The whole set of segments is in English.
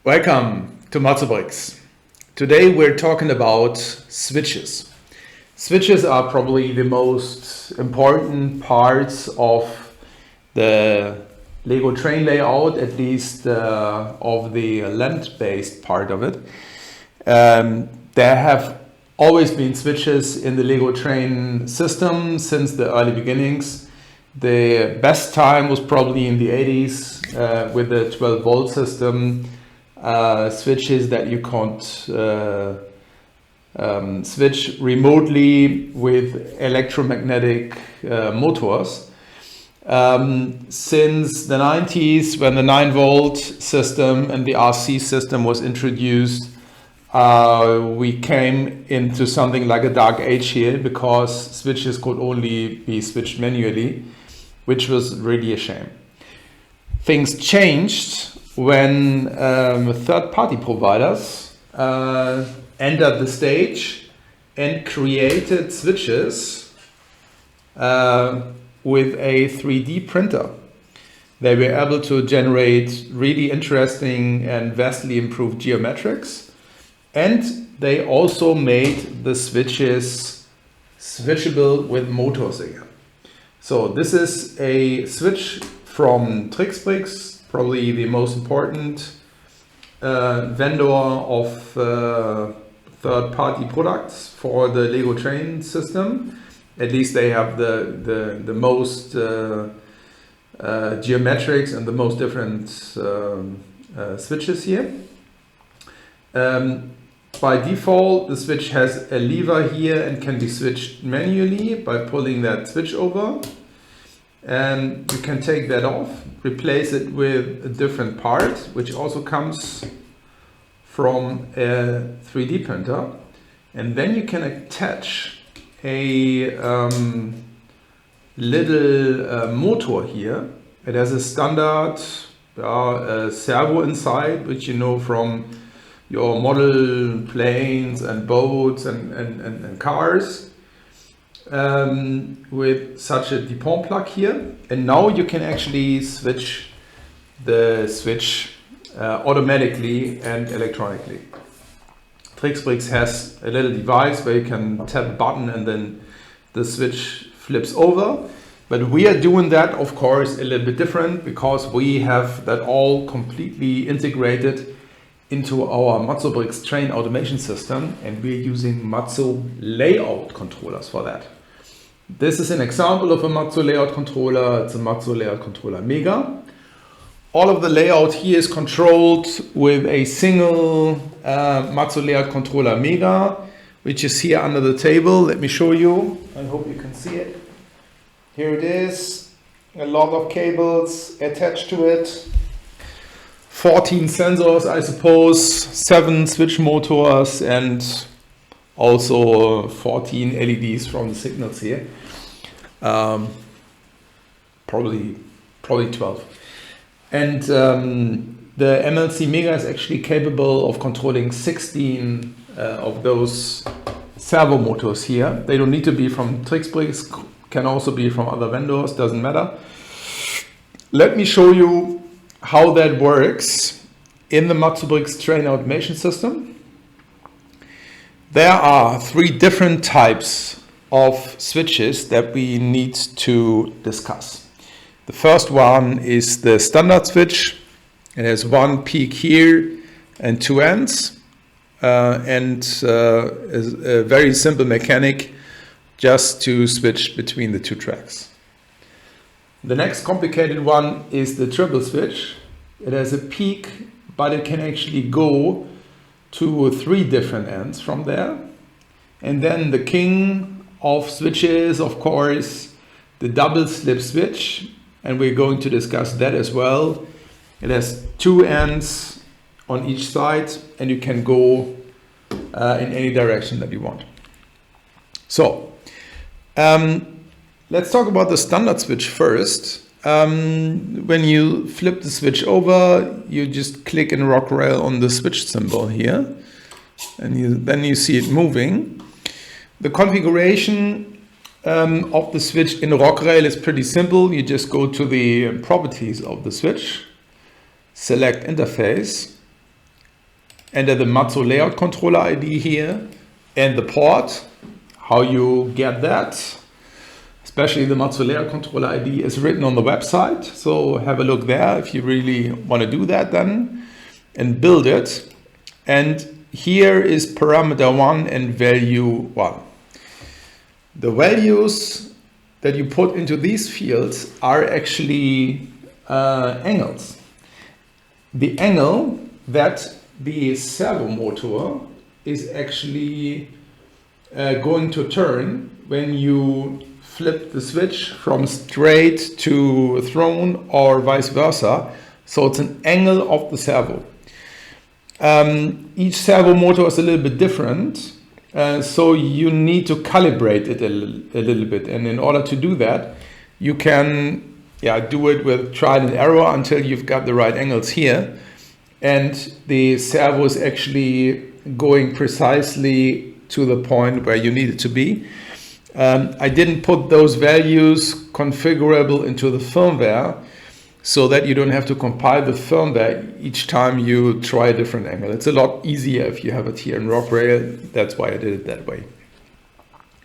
Welcome to Trixbrix. Today we're talking about switches. Switches are probably the most important parts of the Lego train layout, at least of the land-based part of it. There have always been switches in the Lego train system since the early beginnings. The best time was probably in the 80s with the 12 volt system. Switches that you can't switch remotely with electromagnetic motors. Since the 90s, when the 9 volt system and the RC system was introduced, we came into something like a dark age here, because switches could only be switched manually, which was really a shame. Things changed when third-party providers entered the stage and created switches with a 3D printer. They were able to generate really interesting and vastly improved geometrics, and they also made the switches switchable with motors again. So this is a switch from Trixbrix, probably the most important vendor of third-party products for the Lego train system. At least they have the most geometrics and the most different switches here. By default, the switch has a lever here and can be switched manually by pulling that switch over. And you can take that off, replace it with a different part, which also comes from a 3D printer. And then you can attach a little motor here. It has a standard servo inside, which you know from your model planes and boats and cars. With such a depot plug here, and now you can actually switch the switch automatically and electronically. Trixbrix has a little device where you can tap a button and then the switch flips over, but we are doing that, of course, a little bit different, because we have that all completely integrated into our Trixbrix train automation system, and we're using Matu layout controllers for that. This is an example of a Matu layout controller. It's a Matu layout controller Mega. All of the layout here is controlled with a single Matu layout controller Mega, which is here under the table. Let me show you. I hope you can see it. Here it is. A lot of cables attached to it. 14 sensors, I suppose, 7 switch motors, and also 14 LEDs from the signals here. Probably 12. And the MLC Mega is actually capable of controlling 16 of those servo motors here. They don't need to be from Trixbrix, can also be from other vendors, doesn't matter. Let me show you how that works in the Trixbrix train automation system. There are 3 different types of switches that we need to discuss. The first one is the standard switch. It has 1 peak here and 2 ends, and is a very simple mechanic just to switch between the 2 tracks. The next complicated one is the triple switch. It has a peak, but it can actually go to 3 different ends from there. And then the king of switches, of course, the double slip switch, and we're going to discuss that as well. It has 2 ends on each side, and you can go in any direction that you want. So let's talk about the standard switch first. When you flip the switch over, you just click in rock rail on the switch symbol here, and then you see it moving. The configuration of the switch in rock rail is pretty simple. You just go to the properties of the switch, select interface, enter the Matu layout controller ID here and the port. How you get that, especially the Matu layout controller ID, is written on the website. So have a look there if you really want to do that then and build it. And here is parameter 1 and value 1. The values that you put into these fields are actually angles. The angle that the servo motor is actually going to turn when you flip the switch from straight to thrown or vice versa. So it's an angle of the servo. Each servo motor is a little bit different. So you need to calibrate it a little bit. And in order to do that, you can do it with trial and error until you've got the right angles here. And the servo is actually going precisely to the point where you need it to be. I didn't put those values configurable into the firmware so that you don't have to compile the firmware each time you try a different angle. It's a lot easier if you have it here in Rockrail. That's why I did it that way.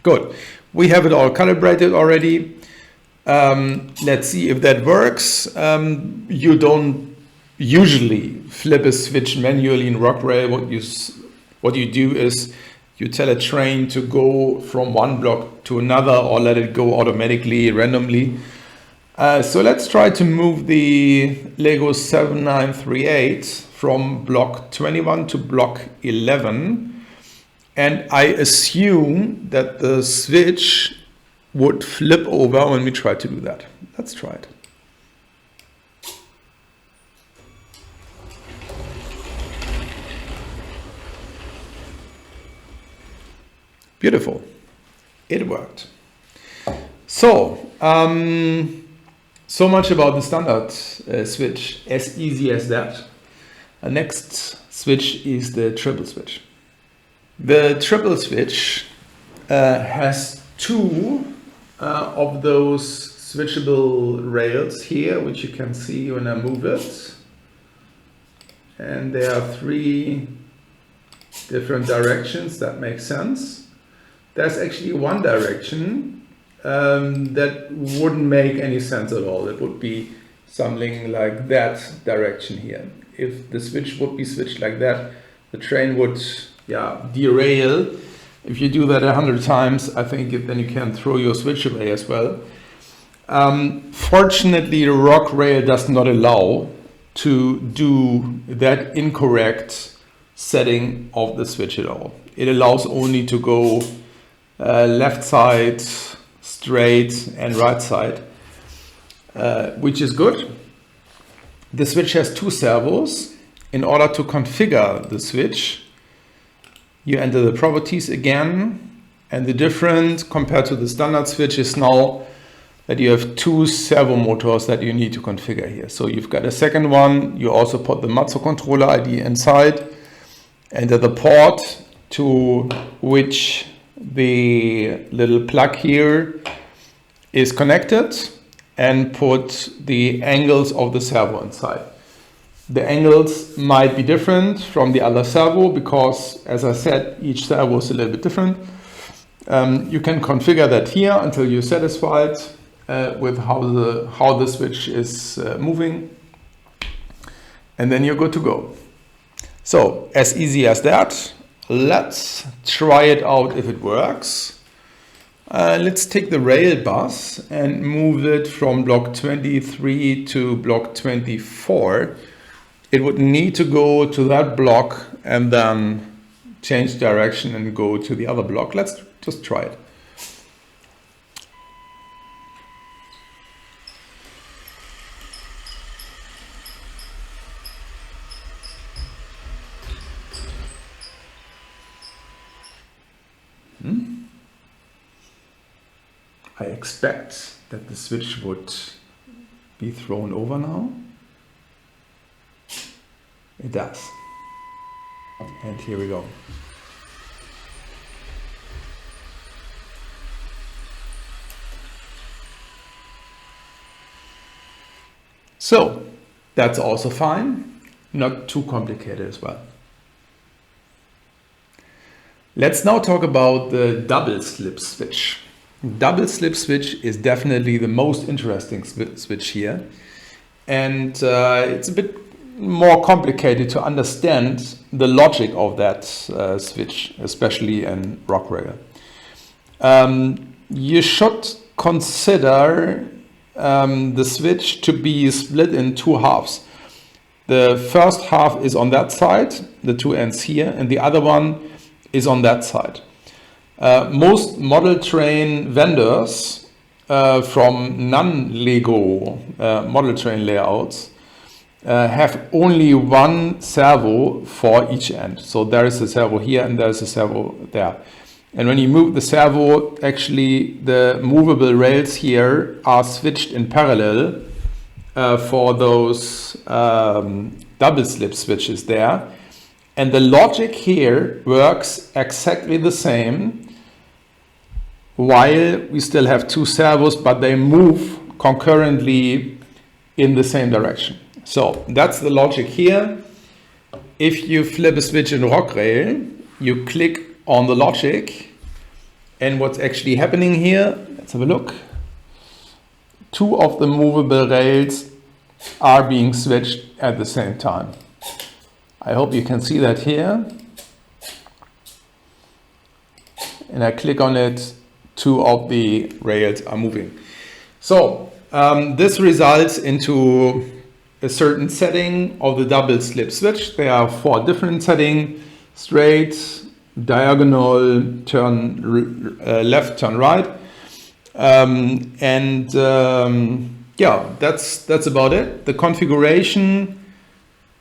Good. We have it all calibrated already. Let's see if that works. You don't usually flip a switch manually in Rockrail. What you do is you tell a train to go from one block to another or let it go automatically, randomly. So let's try to move the Lego 7938 from block 21 to block 11. And I assume that the switch would flip over when we try to do that. Let's try it. Beautiful. It worked. So, so much about the standard switch, as easy as that. The next switch is the triple switch. The triple switch has two of those switchable rails here, which you can see when I move it. And there are three different directions. That makes sense. There's actually one direction that wouldn't make any sense at all. It would be something like that direction here. If the switch would be switched like that, the train would derail. If you do that 100 times, I think then you can throw your switch away as well. Fortunately, Rockrail does not allow to do that incorrect setting of the switch at all. It allows only to go left side, straight and right side, which is good. The switch has two servos. In order to configure the switch, you enter the properties again, and the difference compared to the standard switch is now that you have two servo motors that you need to configure here. So you've got a second one. You also put the Matu controller ID inside, enter the port to which the little plug here is connected, and put the angles of the servo inside. The angles might be different from the other servo because, as I said, each servo is a little bit different. You can configure that here until you're satisfied with how the switch is moving, and then you're good to go. So as easy as that. Let's try it out if it works. Let's take the rail bus and move it from block 23 to block 24. It would need to go to that block and then change direction and go to the other block. Let's just try it. I expect that the switch would be thrown over now. It does. And here we go. So that's also fine. Not too complicated as well. Let's now talk about the double slip switch. Double slip switch is definitely the most interesting switch here. And it's a bit more complicated to understand the logic of that switch, especially in Rockwell. You should consider the switch to be split in two halves. The first half is on that side, the two ends here, and the other one is on that side. Most model train vendors from non-Lego model train layouts have only one servo for each end. So there is a servo here and there is a servo there. And when you move the servo, actually the movable rails here are switched in parallel for those double slip switches there. And the logic here works exactly the same while we still have two servos, but they move concurrently in the same direction. So that's the logic here. If you flip a switch in Rockwell, you click on the logic, and what's actually happening here, let's have a look. Two of the movable rails are being switched at the same time. I hope you can see that here. And I click on it, two of the rails are moving. So this results into a certain setting of the double slip switch. There are four different settings: straight, diagonal, turn left, turn right. Yeah, that's about it. The configuration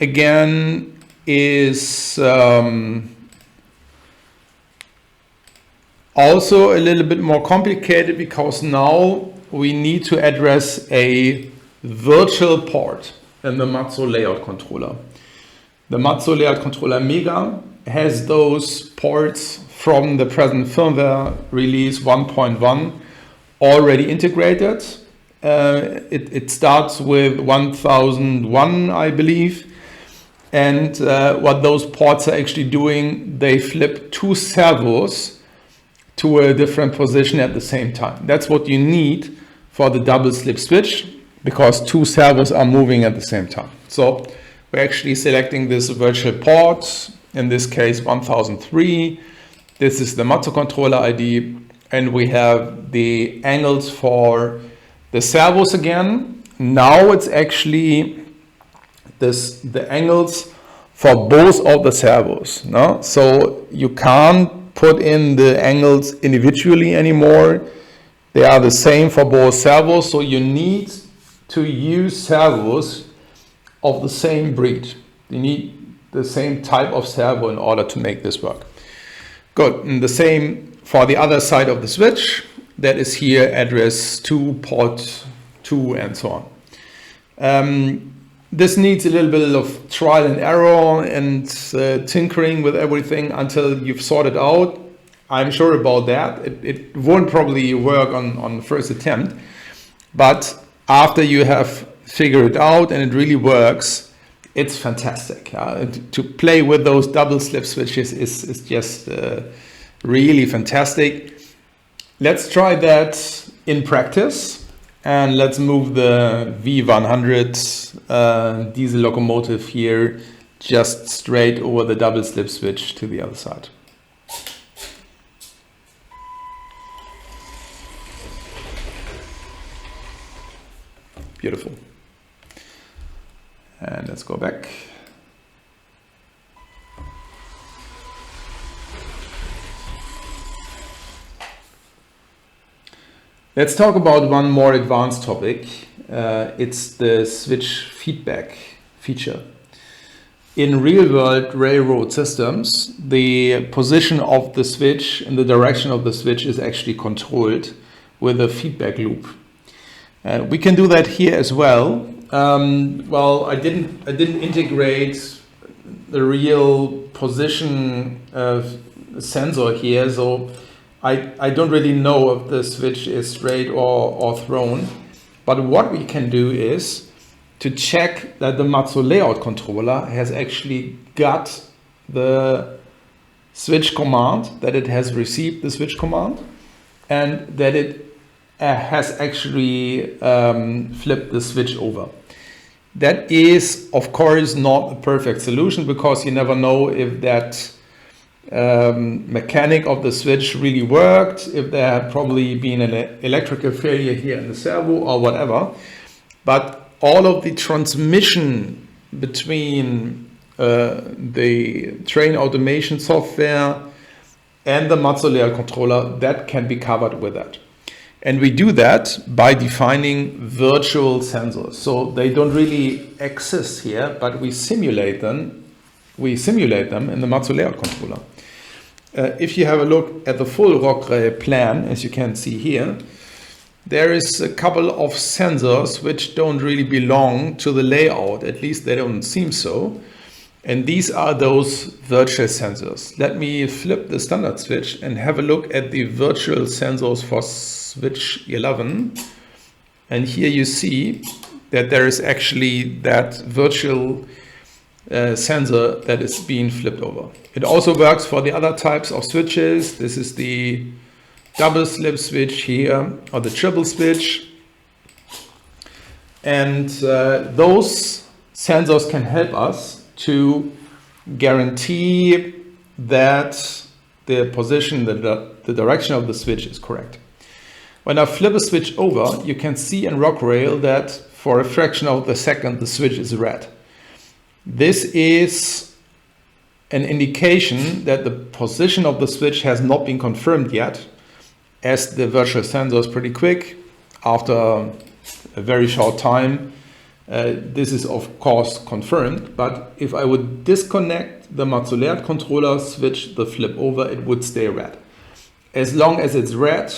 again is also a little bit more complicated, because now we need to address a virtual port in the Matu layout controller. The Matu layout controller Mega has those ports from the present firmware release 1.1 already integrated. It starts with 1001, I believe. And what those ports are actually doing, they flip two servos to a different position at the same time. That's what you need for the double slip switch, because two servos are moving at the same time. So we're actually selecting this virtual port, in this case 1003. This is the Matu controller ID, and we have the angles for the servos again. Now it's actually the angles for both of the servos. No? So you can't put in the angles individually anymore. They are the same for both servos, so you need to use servos of the same breed. You need the same type of servo in order to make this work. Good, and the same for the other side of the switch. That is here address 2, port 2, and so on. This needs a little bit of trial and error and tinkering with everything until you've sorted out. I'm sure about that. It won't probably work on the first attempt, but after you have figured it out and it really works, it's fantastic. To play with those double slip switches is just really fantastic. Let's try that in practice. And let's move the V100 diesel locomotive here just straight over the double slip switch to the other side. Beautiful. And let's go back. Let's talk about one more advanced topic. It's the switch feedback feature. In real-world railroad systems, the position of the switch and the direction of the switch is actually controlled with a feedback loop. We can do that here as well. Well, I didn't integrate the real position sensor here, so I don't really know if the switch is straight or thrown, but what we can do is to check that the Matu layout controller has actually got the switch command, that it has received the switch command, and that it has actually flipped the switch over. That is, of course, not a perfect solution, because you never know if that mechanic of the switch really worked, if there had probably been an electrical failure here in the servo or whatever. But all of the transmission between the train automation software and the Matu layout controller, that can be covered with that. And we do that by defining virtual sensors. So they don't really exist here, but we simulate them. We simulate them in the Matu layout controller. If you have a look at the full Rockrell plan, as you can see here, there is a couple of sensors which don't really belong to the layout. At least they don't seem so. And these are those virtual sensors. Let me flip the standard switch and have a look at the virtual sensors for switch 11. And here you see that there is actually that virtual sensor that is being flipped over. It also works for the other types of switches. This is the double slip switch here, or the triple switch. And those sensors can help us to guarantee that the position, the direction of the switch is correct. When I flip a switch over, you can see in Rockrell that for a fraction of a second the switch is red. This is an indication that the position of the switch has not been confirmed yet, as the virtual sensor is pretty quick. After a very short time, this is of course confirmed, but if I would disconnect the Matu layout controller, switch the flip over, it would stay red. As long as it's red,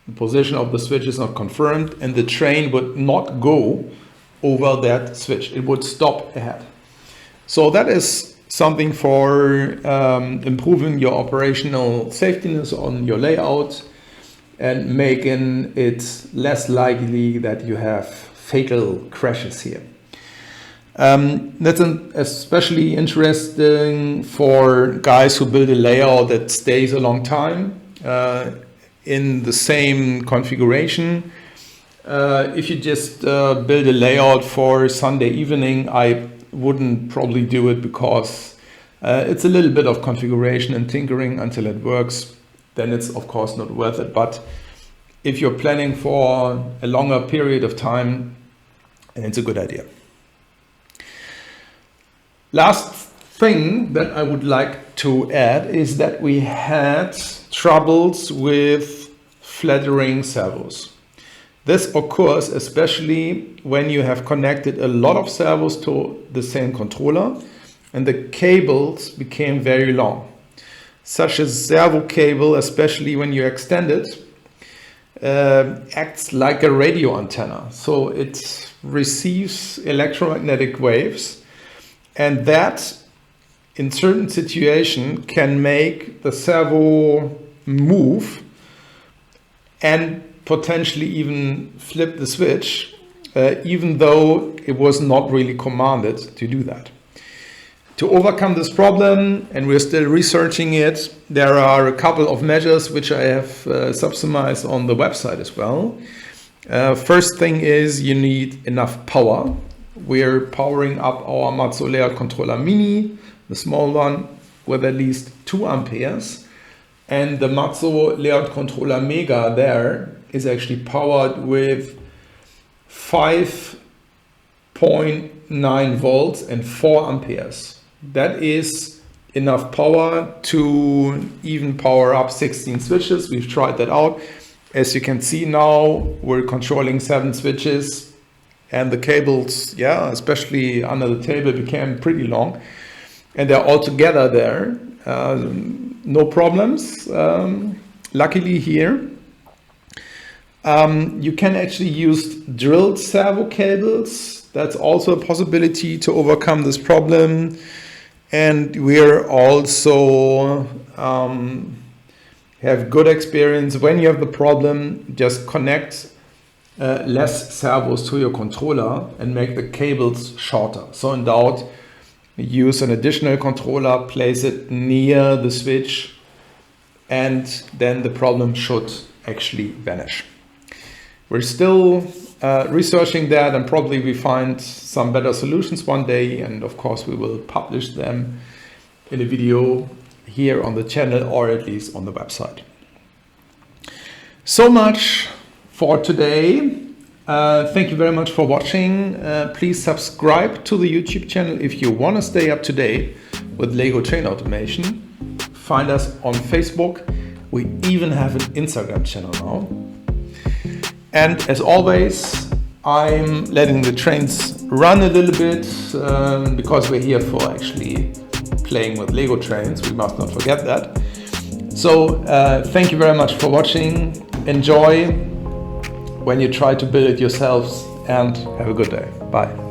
the position of the switch is not confirmed, and the train would not go over that switch. It would stop ahead. So that is something for improving your operational safetiness on your layout and making it less likely that you have fatal crashes here. That's especially interesting for guys who build a layout that stays a long time in the same configuration. If you just build a layout for Sunday evening, I wouldn't probably do it, because it's a little bit of configuration and tinkering until it works. Then it's of course not worth it. But if you're planning for a longer period of time, it's a good idea. Last thing that I would like to add is that we had troubles with flattering servos. This occurs especially when you have connected a lot of servos to the same controller and the cables became very long. Such a servo cable, especially when you extend it, acts like a radio antenna. So it receives electromagnetic waves, and that in certain situations can make the servo move and potentially even flip the switch, even though it was not really commanded to do that. To overcome this problem, and we're still researching it, there are a couple of measures which I have subsumized on the website as well. First thing is you need enough power. We're powering up our Matu layout controller mini, the small one, with at least 2 amperes. And the Matu layout controller mega there is actually powered with 5.9 volts and 4 amperes. That is enough power to even power up 16 switches. We've tried that out. As you can see now, we're controlling 7 switches, and the cables, especially under the table, became pretty long, and they're all together there. No problems, luckily here. You can actually use drilled servo cables. That's also a possibility to overcome this problem. And we're also have good experience. When you have the problem, just connect less servos to your controller and make the cables shorter. So in doubt, use an additional controller, place it near the switch, and then the problem should actually vanish. We're still researching that, and probably we find some better solutions one day, and of course we will publish them in a video here on the channel, or at least on the website. So much for today. Thank you very much for watching. Please subscribe to the YouTube channel if you want to stay up to date with LEGO train automation. Find us on Facebook. We even have an Instagram channel now. And as always, I'm letting the trains run a little bit because we're here for actually playing with LEGO trains. We must not forget that. So thank you very much for watching. Enjoy when you try to build it yourselves, and have a good day. Bye.